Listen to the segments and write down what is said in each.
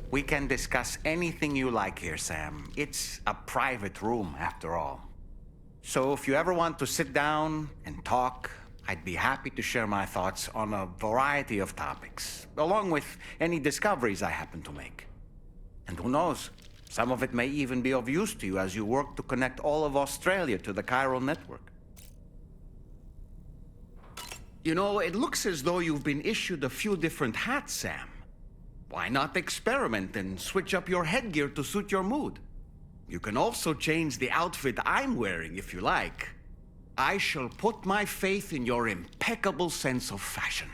We can discuss anything you like here, Sam. It's a private room, after all. So if you ever want to sit down and talk, I'd be happy to share my thoughts on a variety of topics, along with any discoveries I happen to make. And who knows, some of it may even be of use to you as you work to connect all of Australia to the chiral network. You know, it looks as though you've been issued a few different hats, Sam. Why not experiment and switch up your headgear to suit your mood? You can also change the outfit I'm wearing if you like. I shall put my faith in your impeccable sense of fashion.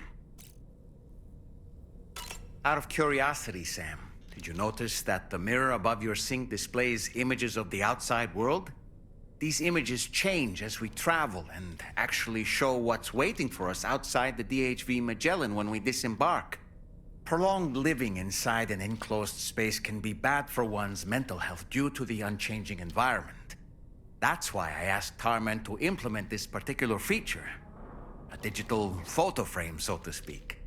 Out of curiosity, Sam, did you notice that the mirror above your sink displays images of the outside world? These images change as we travel and actually show what's waiting for us outside the DHV Magellan when we disembark. Prolonged living inside an enclosed space can be bad for one's mental health due to the unchanging environment. That's why I asked Tarman to implement this particular feature. A digital photo frame, so to speak.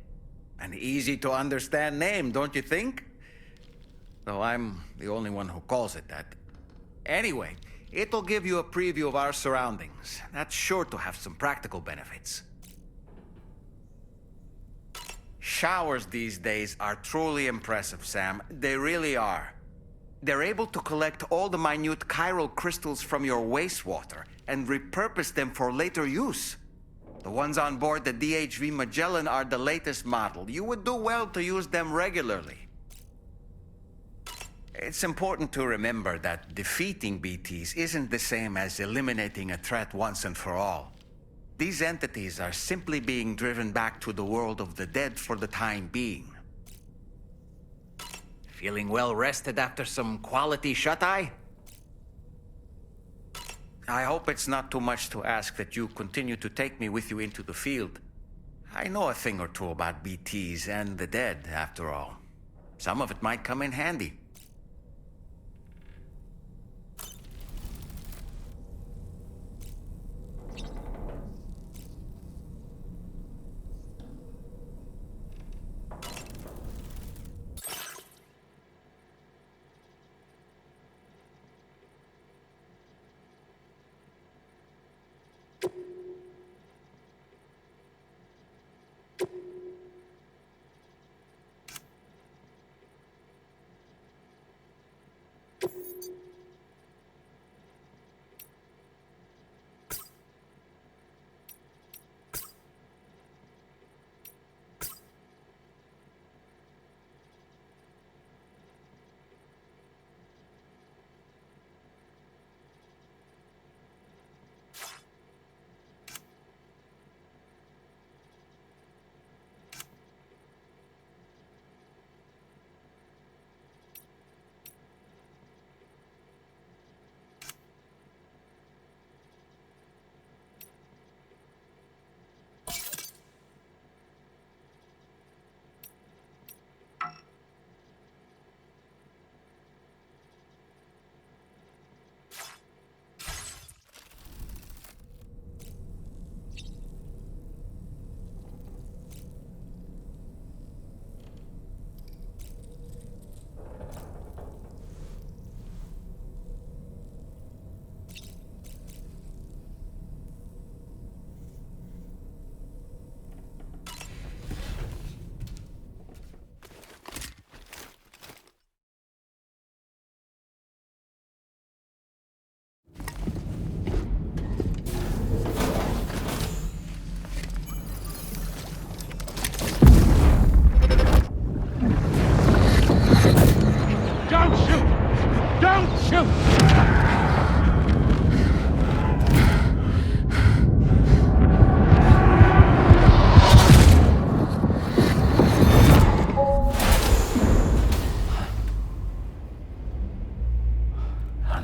An easy-to-understand name, don't you think? Though I'm the only one who calls it that. Anyway, it'll give you a preview of our surroundings. That's sure to have some practical benefits. Showers these days are truly impressive, Sam. They really are. They're able to collect all the minute chiral crystals from your wastewater and repurpose them for later use. The ones on board the DHV Magellan are the latest model. You would do well to use them regularly. It's important to remember that defeating BTs isn't the same as eliminating a threat once and for all. These entities are simply being driven back to the world of the dead for the time being. Feeling well rested after some quality shut-eye? I hope it's not too much to ask that you continue to take me with you into the field. I know a thing or two about BTs and the dead, after all. Some of it might come in handy.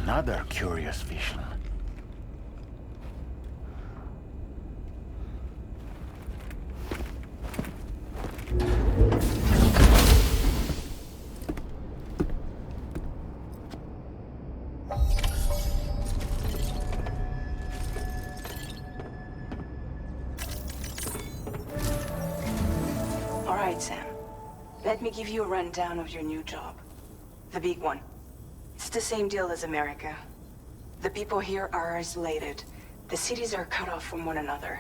Another curious vision. All right, Sam. Let me give you a rundown of your new job. The big one. It's the same deal as America. The people here are isolated. The cities are cut off from one another.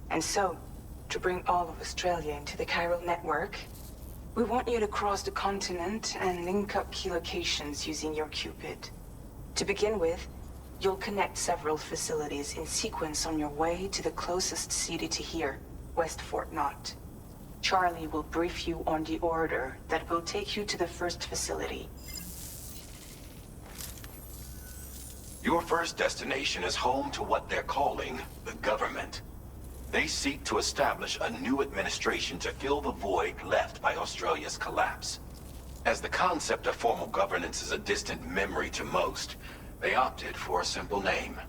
And so, to bring all of Australia into the chiral network, we want you to cross the continent and link up key locations using your Cupid. To begin with, you'll connect several facilities in sequence on your way to the closest city to here, West Fort Knott. Charlie will brief you on the order that will take you to the first facility. Your first destination is home to what they're calling the government. They seek to establish a new administration to fill the void left by Australia's collapse. As the concept of formal governance is a distant memory to most, they opted for a simple name.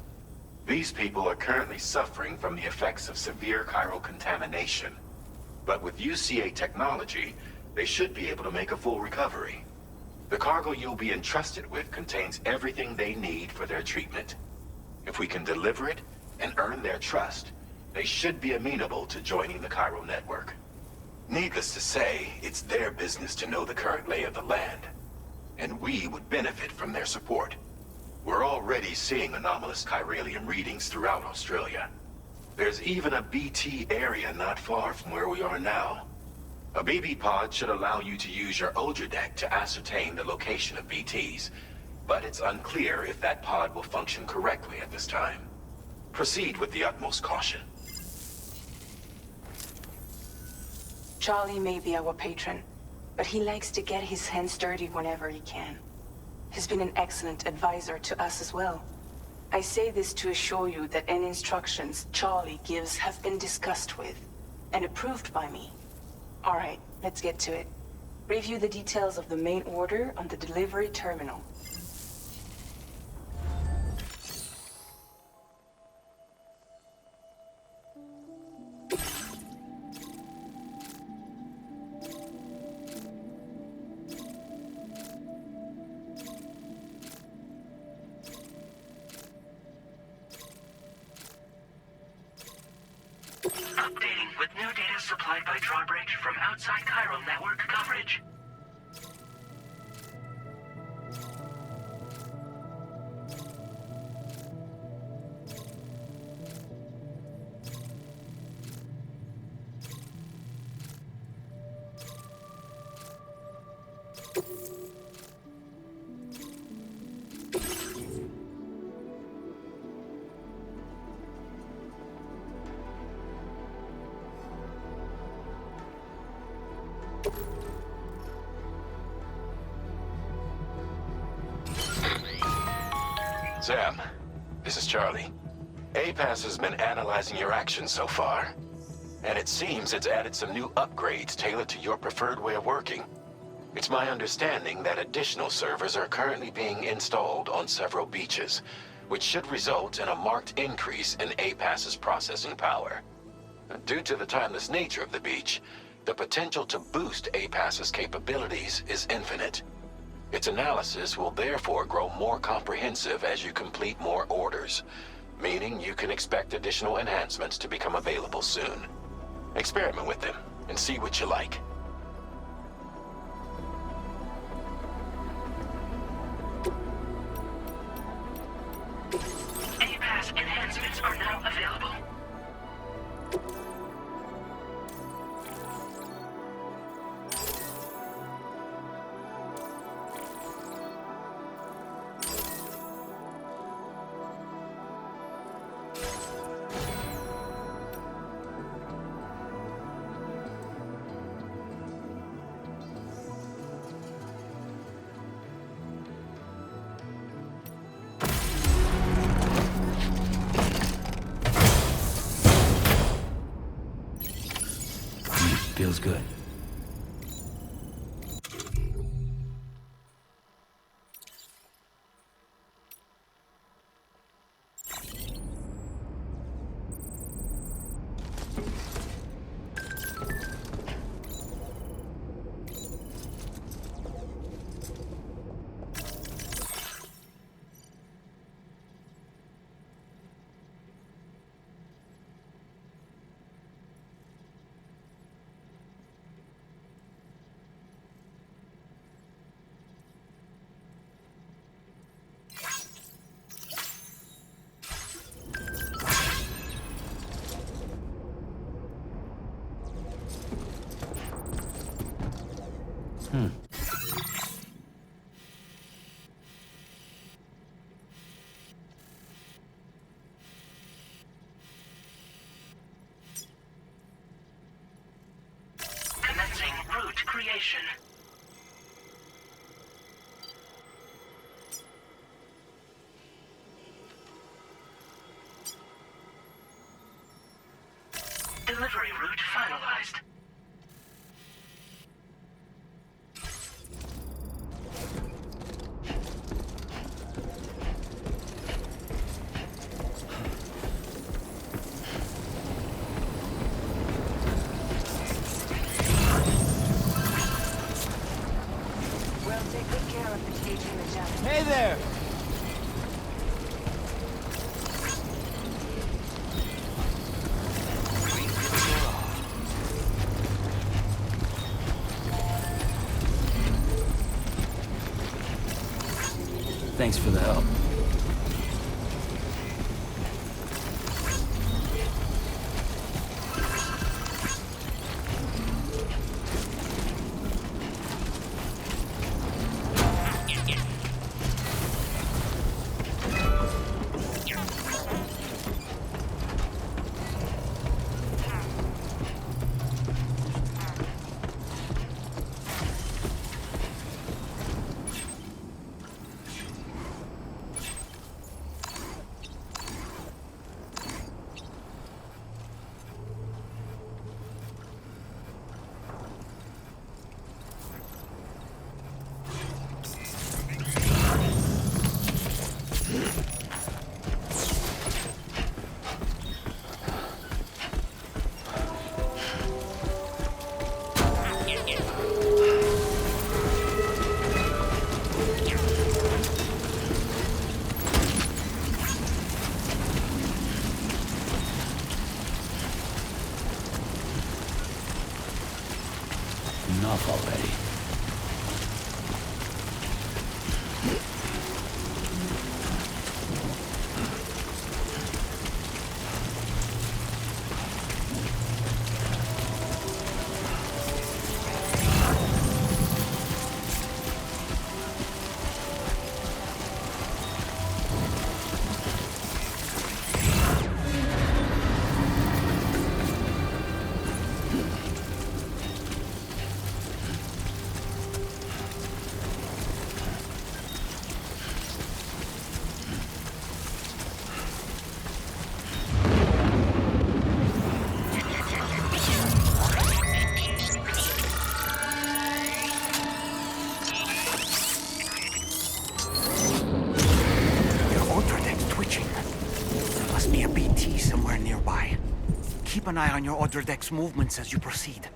These people are currently suffering from the effects of severe chiral contamination. But with UCA technology, they should be able to make a full recovery. The cargo you'll be entrusted with contains everything they need for their treatment. If we can deliver it and earn their trust, they should be amenable to joining the chiral network. Needless to say, it's their business to know the current lay of the land, and we would benefit from their support. We're already seeing anomalous chiralium readings throughout Australia. There's even a BT area not far from where we are now. A BB pod should allow you to use your Ultra deck to ascertain the location of BTs, but it's unclear if that pod will function correctly at this time. Proceed with the utmost caution. Charlie may be our patron, but he likes to get his hands dirty whenever he can. He's been an excellent advisor to us as well. I say this to assure you that any instructions Charlie gives have been discussed with and approved by me. All right, let's get to it. Review the details of the main order on the delivery terminal. Updating with new data supplied by Drawbridge from outside chiral network coverage. Sam, this is Charlie. APAS has been analyzing your actions so far, and it seems it's added some new upgrades tailored to your preferred way of working. It's my understanding that additional servers are currently being installed on several beaches, which should result in a marked increase in APAS's processing power. Due to the timeless nature of the beach, the potential to boost APAS's capabilities is infinite. Its analysis will therefore grow more comprehensive as you complete more orders, meaning you can expect additional enhancements to become available soon. Experiment with them and see what you like. APAS enhancements are now available. Feels good. Commencing route creation. Delivery route finalized. We'll take good care of the staging the jet. Hey there! Thanks for the help. Enough already. Keep an eye on your other deck's movements as you proceed.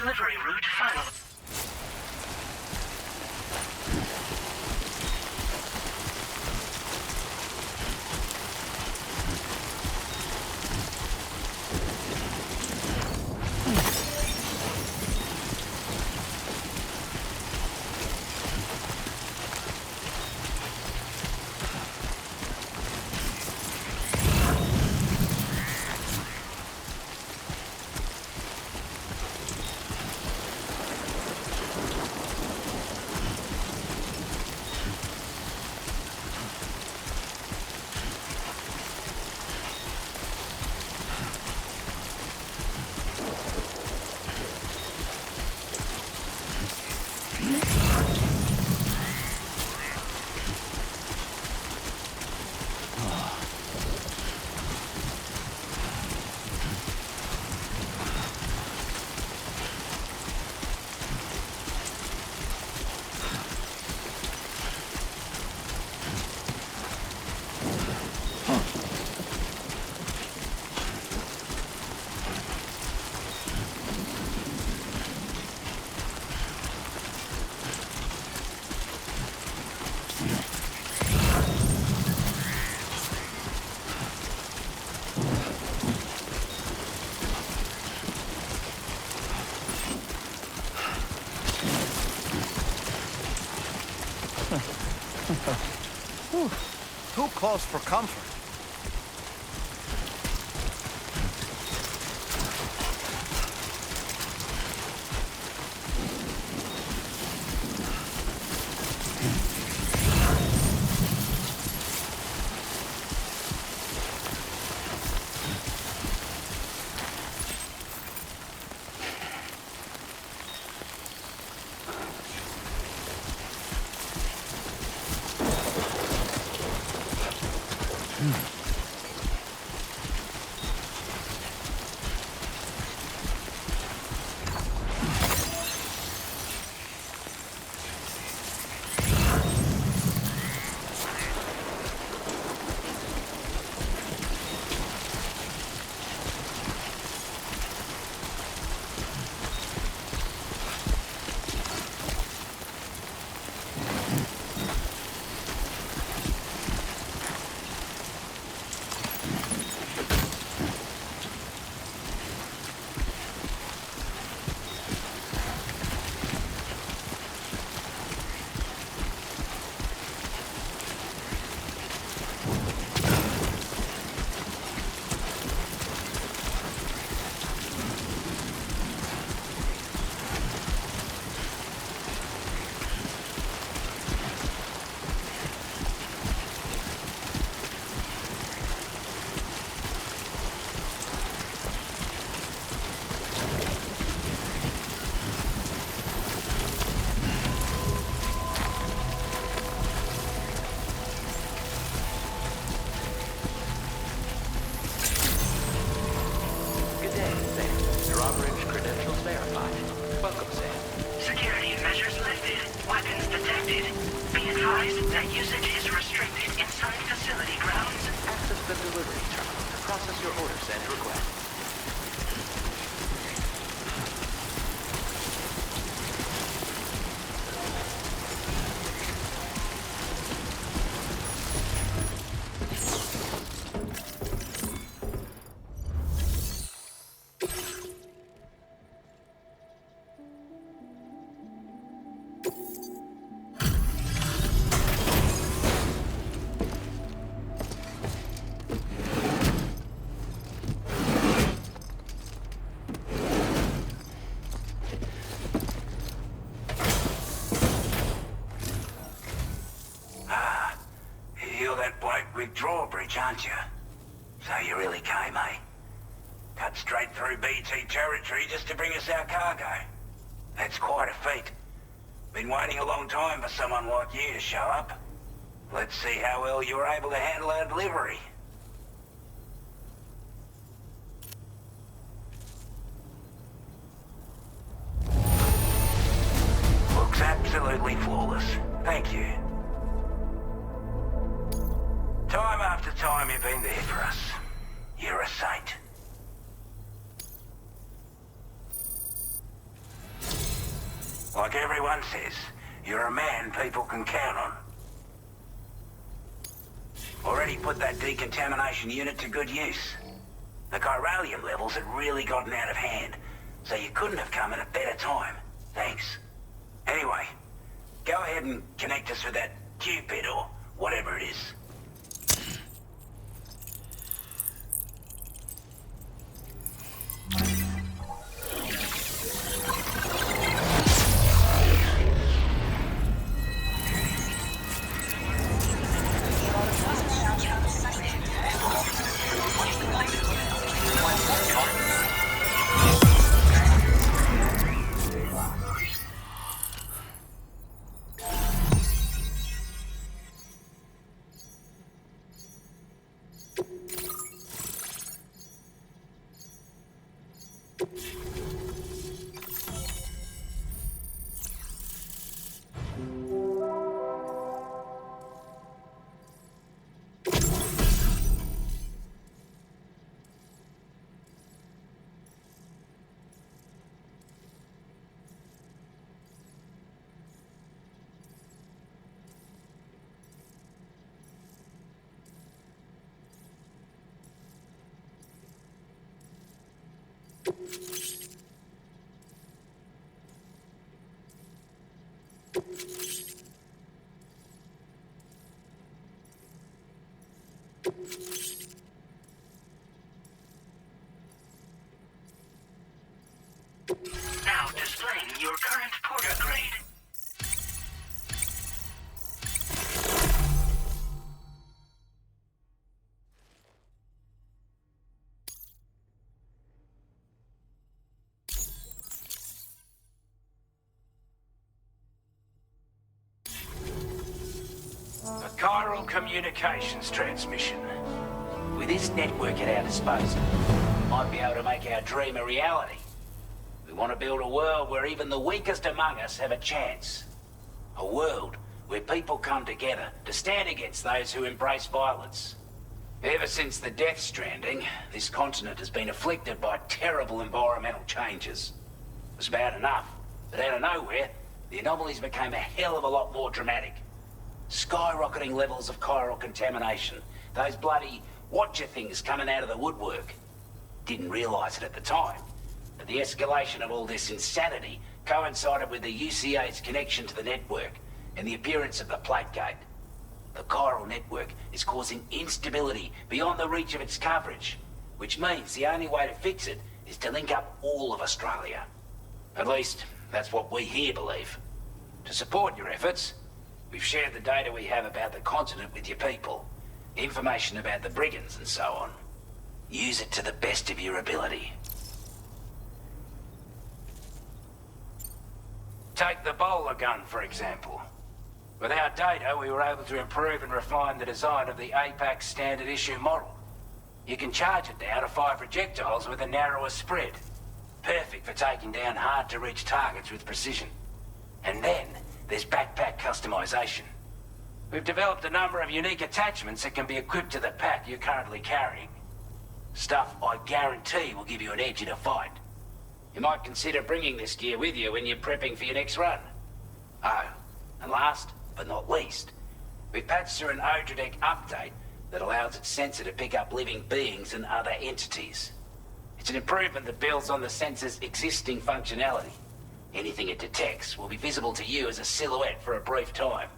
Delivery route final. Who calls for comfort? Security measures lifted. Weapons detected. Be advised that usage is restricted inside facility grounds. Access the delivery terminal to process your orders and requests. You're that bloke with drawbridge, aren't you? So you really came, eh? Cut straight through BT territory just to bring us our cargo. That's quite a feat. Been waiting a long time for someone like you to show up. Let's see how well you were able to handle our delivery. Looks absolutely flawless. Thank you. Time after time you've been there for us. You're a saint. everyone says, you're a man people can count on. Already put that decontamination unit to good use. The chiralium levels had really gotten out of hand, so you couldn't have come at a better time. Thanks. Anyway, go ahead and connect us with that Cupid or whatever it is. Now displaying your current porter grade. A chiral communications transmission. With this network at our disposal, we might be able to make our dream a reality. We want to build a world where even the weakest among us have a chance. A world where people come together to stand against those who embrace violence. Ever since the Death Stranding, this continent has been afflicted by terrible environmental changes. It was bad enough, but out of nowhere, the anomalies became a hell of a lot more dramatic. Skyrocketing levels of chiral contamination. Those bloody watcher things coming out of the woodwork. Didn't realize it at the time, but the escalation of all this insanity coincided with the UCA's connection to the network and the appearance of the plate gate. The chiral network is causing instability beyond the reach of its coverage, which means the only way to fix it is to link up all of Australia. At least, that's what we here believe. To support your efforts, we've shared the data we have about the continent with your people. Information about the brigands and so on. Use it to the best of your ability. Take the bowler gun, for example. With our data, we were able to improve and refine the design of the APAC standard issue model. You can charge it now to fire projectiles with a narrower spread. Perfect for taking down hard-to-reach targets with precision. And then, there's backpack customization. We've developed a number of unique attachments that can be equipped to the pack you're currently carrying. Stuff I guarantee will give you an edge in a fight. You might consider bringing this gear with you when you're prepping for your next run. Oh, and last but not least, we've patched through an Odradek update that allows its sensor to pick up living beings and other entities. It's an improvement that builds on the sensor's existing functionality. Anything it detects will be visible to you as a silhouette for a brief time.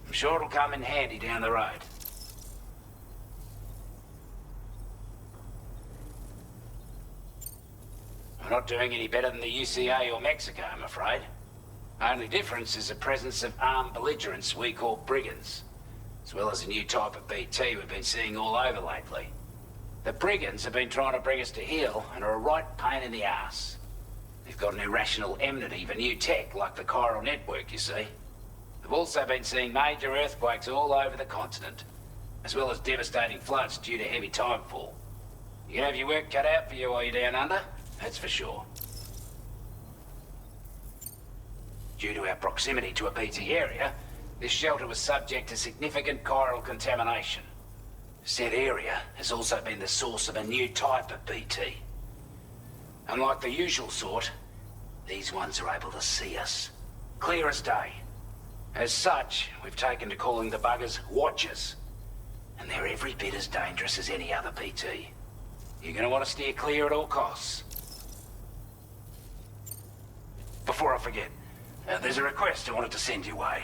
I'm sure it'll come in handy down the road. We're not doing any better than the UCA or Mexico, I'm afraid. Only difference is the presence of armed belligerents we call brigands, as well as a new type of BT we've been seeing all over lately. The brigands have been trying to bring us to heel and are a right pain in the ass. They've got an irrational enmity for new tech like the chiral network, you see. They've also been seeing major earthquakes all over the continent, as well as devastating floods due to heavy timefall. You can have your work cut out for you while you're down under, that's for sure. Due to our proximity to a BT area, this shelter was subject to significant chiral contamination. Said area has also been the source of a new type of BT. Unlike the usual sort, these ones are able to see us. Clear as day. As such, we've taken to calling the buggers Watchers. And they're every bit as dangerous as any other PT. You're gonna want to steer clear at all costs. Before I forget, there's a request I wanted to send your way.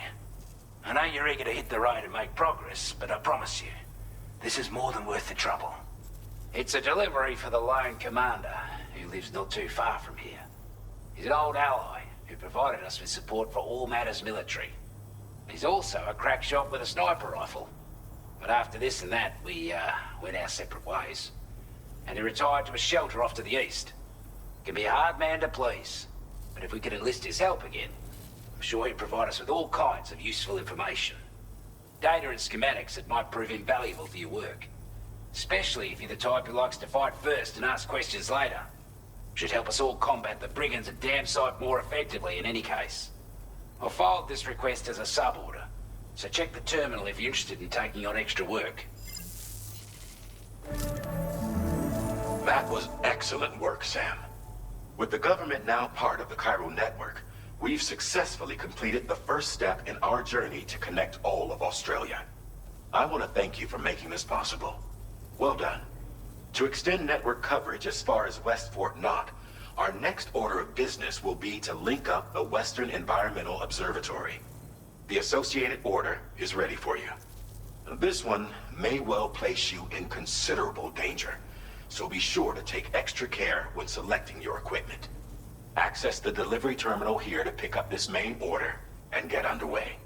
I know you're eager to hit the road and make progress, but I promise you, this is more than worth the trouble. It's a delivery for the lone commander, who lives not too far from here. He's an old ally who provided us with support for all matters military. He's also a crack shot with a sniper rifle. But after this and that, we went our separate ways. And he retired to a shelter off to the east. Can be a hard man to please, but if we could enlist his help again, I'm sure he'd provide us with all kinds of useful information. Data and schematics that might prove invaluable for your work. Especially if you're the type who likes to fight first and ask questions later. Should help us all combat the brigands a damn sight more effectively in any case. I filed this request as a sub-order, so check the terminal if you're interested in taking on extra work. That was excellent work, Sam. With the government now part of the Cairo network, we've successfully completed the first step in our journey to connect all of Australia. I want to thank you for making this possible. Well done. To extend network coverage as far as West Fort Knott, our next order of business will be to link up the Western Environmental Observatory. The associated order is ready for you. This one may well place you in considerable danger, so be sure to take extra care when selecting your equipment. Access the delivery terminal here to pick up this main order and get underway.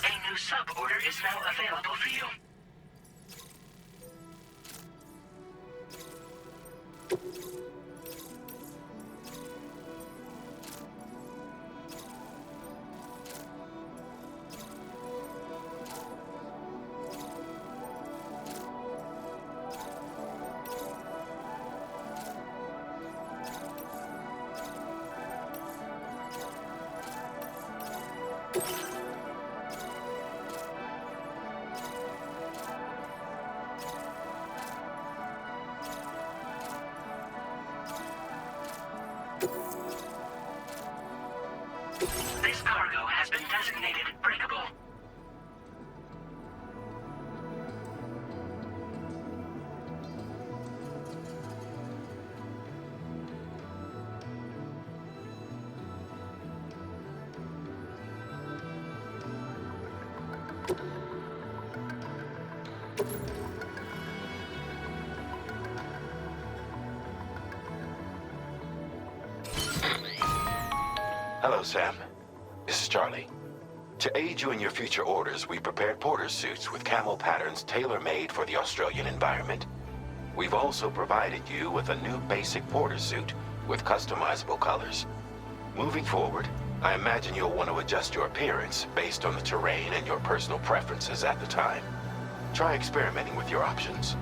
A new sub-order is now available for you. This cargo has been designated breakable. Hello, Sam. This is Charlie. To aid you in your future orders, we prepared porter suits with camel patterns tailor-made for the Australian environment. We've also provided you with a new basic porter suit with customizable colors. Moving forward, I imagine you'll want to adjust your appearance based on the terrain and your personal preferences at the time. Try experimenting with your options.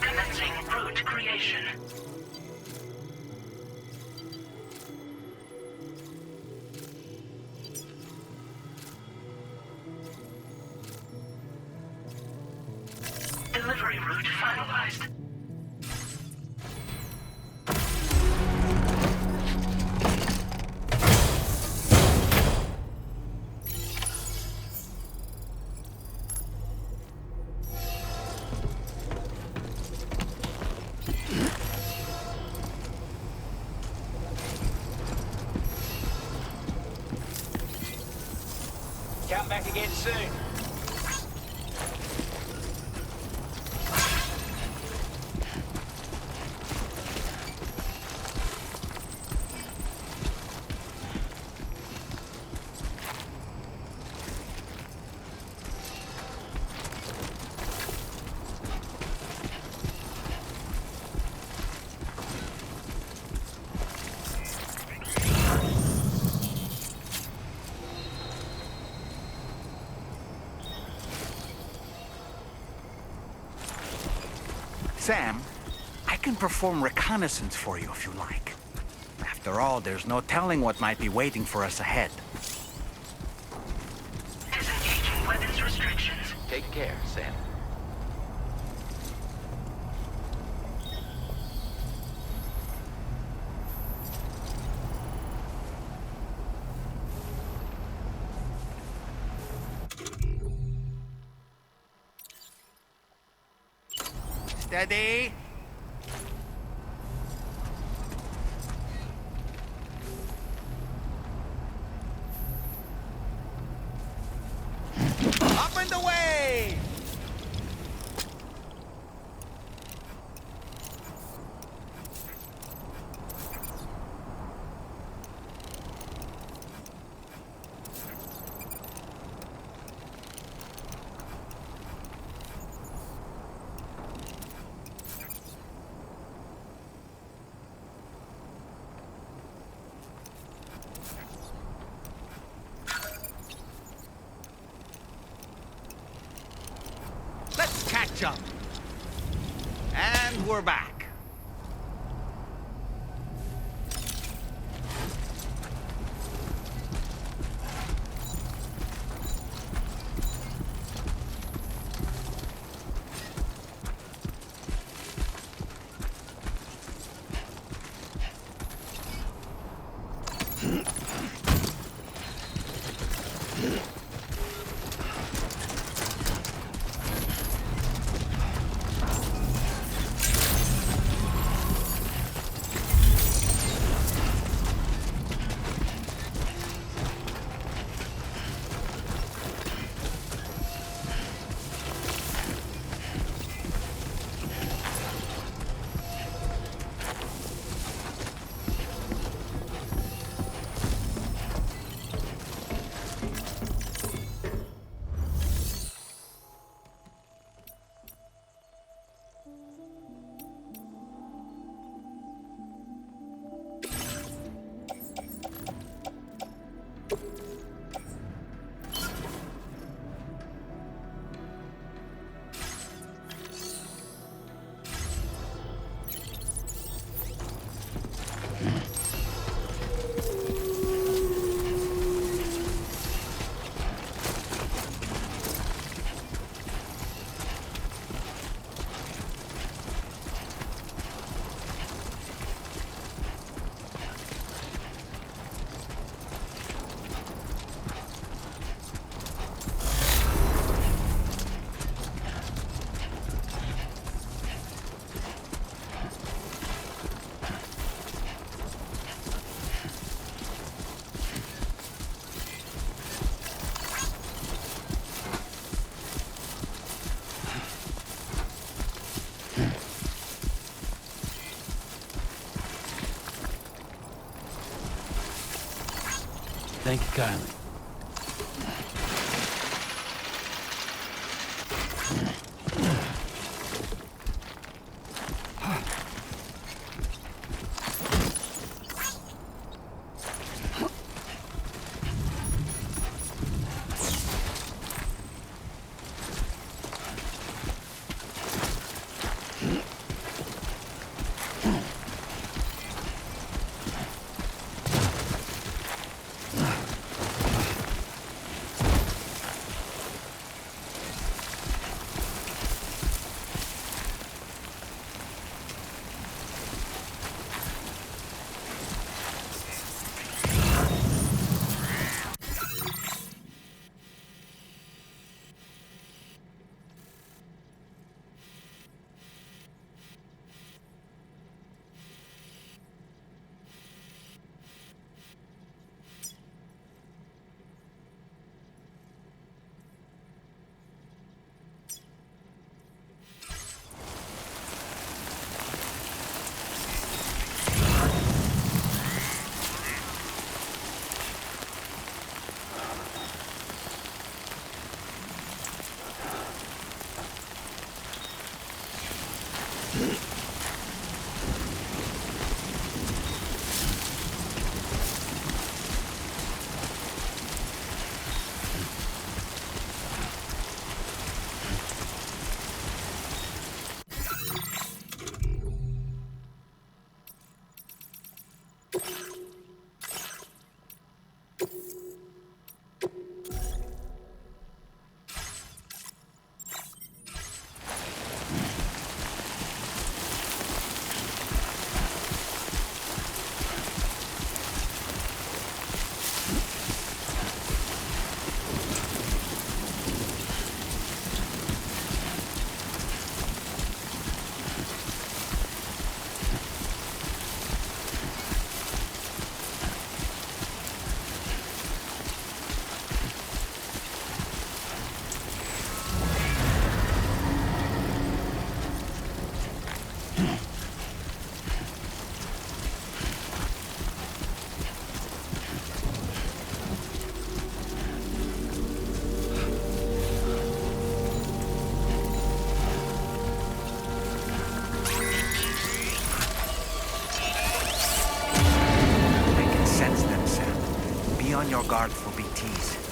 Commencing route creation. Delivery route finalized. Come back again soon. Sam, I can perform reconnaissance for you if you like. After all, there's no telling what might be waiting for us ahead. Disengaging weapons restrictions. Take care, Sam. Steady. Up and away! Let's catch up. And we're back. Thank you kindly. on your guard for BTs.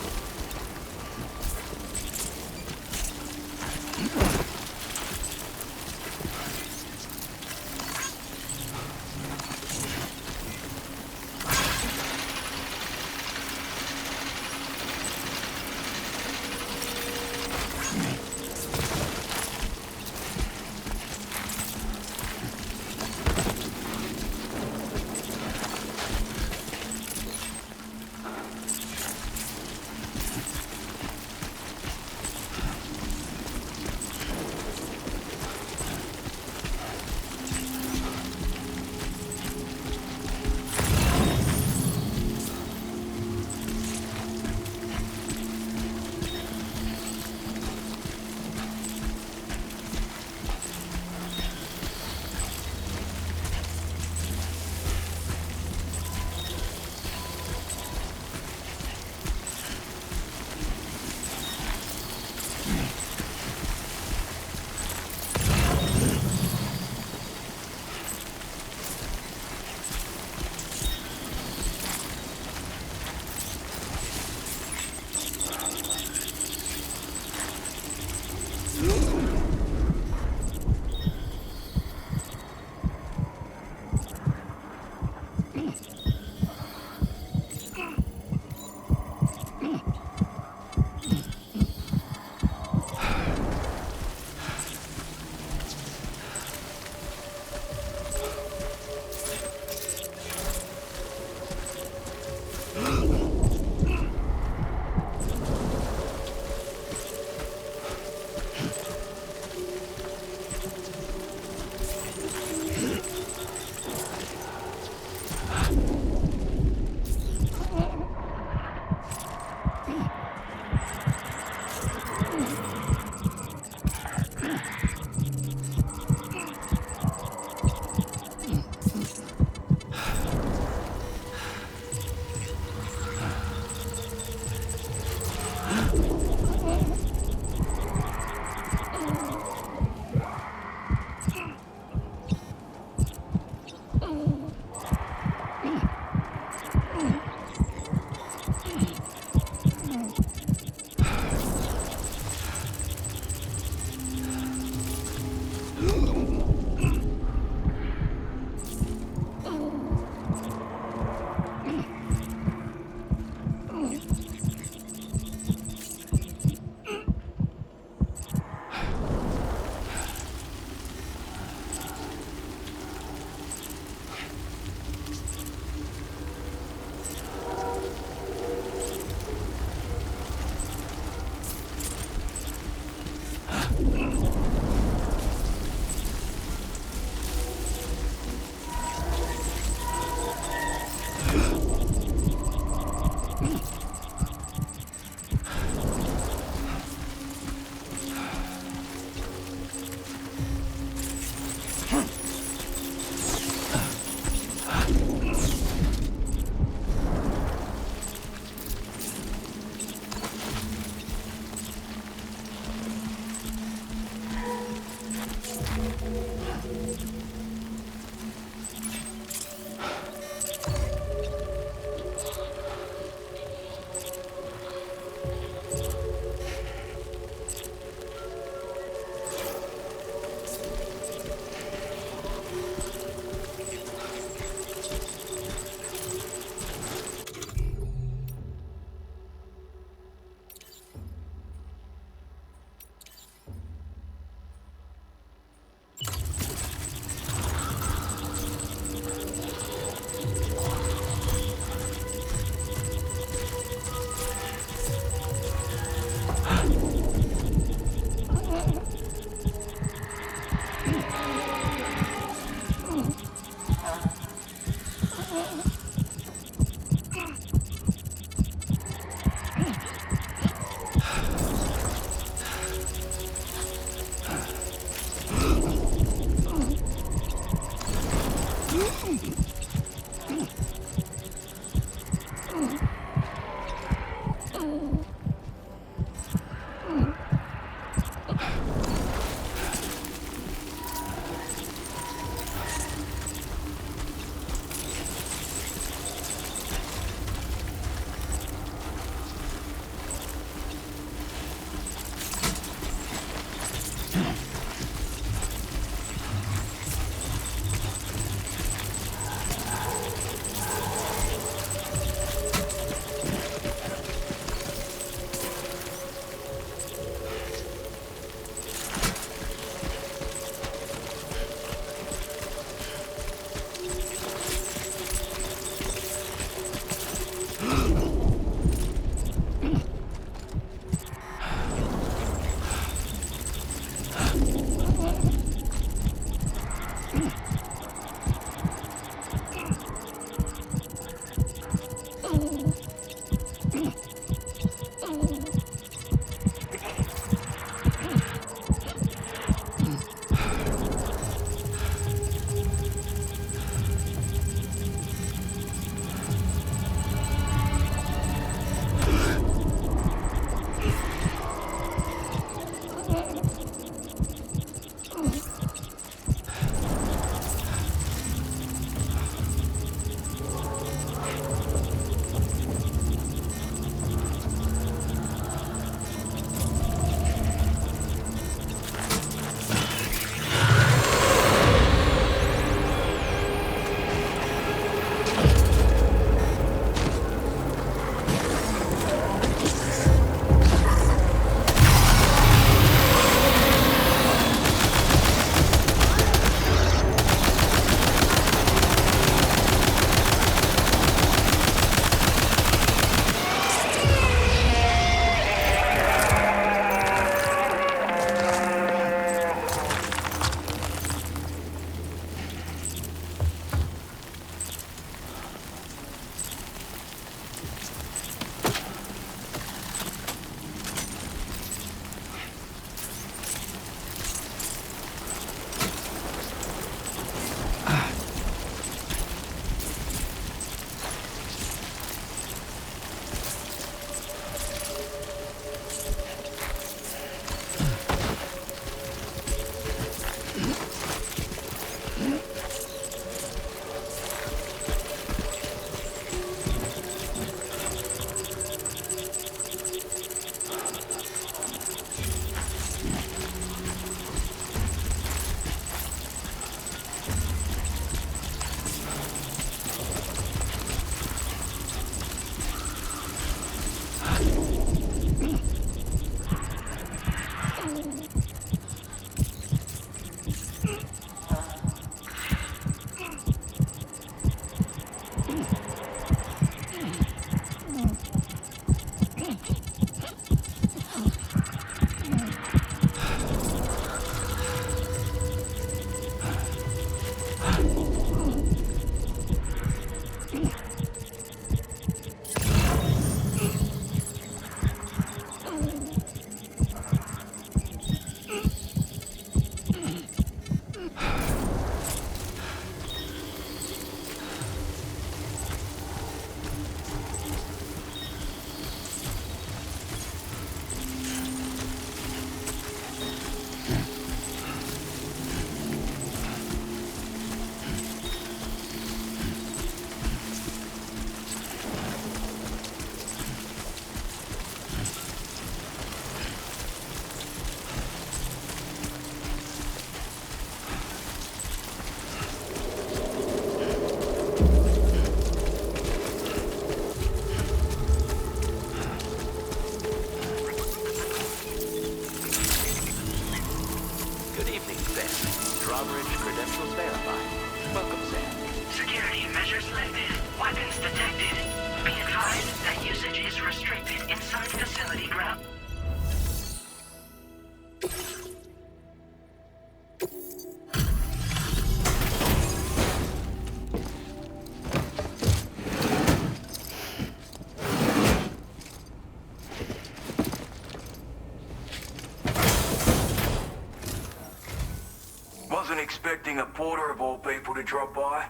Wasn't expecting a porter of all people to drop by.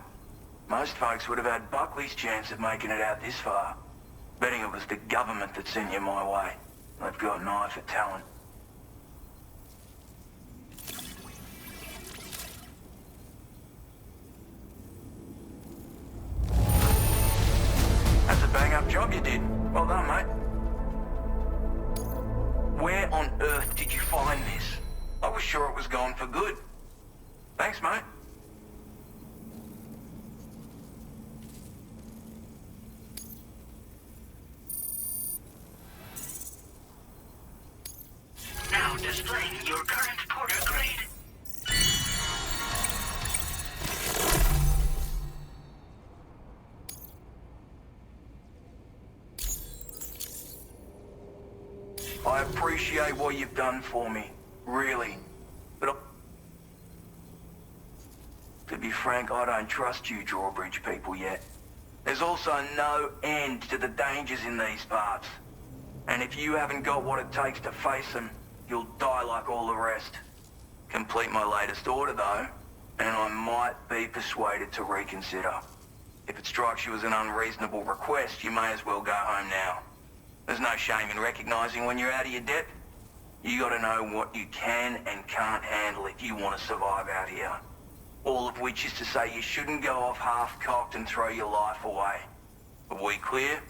Most folks would have had Buckley's chance of making it out this far. Betting it was the government that sent you my way. They've got an eye for talent. That's a bang-up job you did. Well done, mate. Where on earth did you find this? I was sure it was gone for good. Thanks, mate. Now displaying your current porter grade. I appreciate what you've done for me, really. But to be frank, I don't trust you drawbridge people yet. There's also no end to the dangers in these parts. And if you haven't got what it takes to face them, you'll die like all the rest. Complete my latest order, though, and I might be persuaded to reconsider. If it strikes you as an unreasonable request, you may as well go home now. There's no shame in recognizing when you're out of your depth. You gotta know what you can and can't handle if you want to survive out here. All of which is to say you shouldn't go off half-cocked and throw your life away. Are we clear?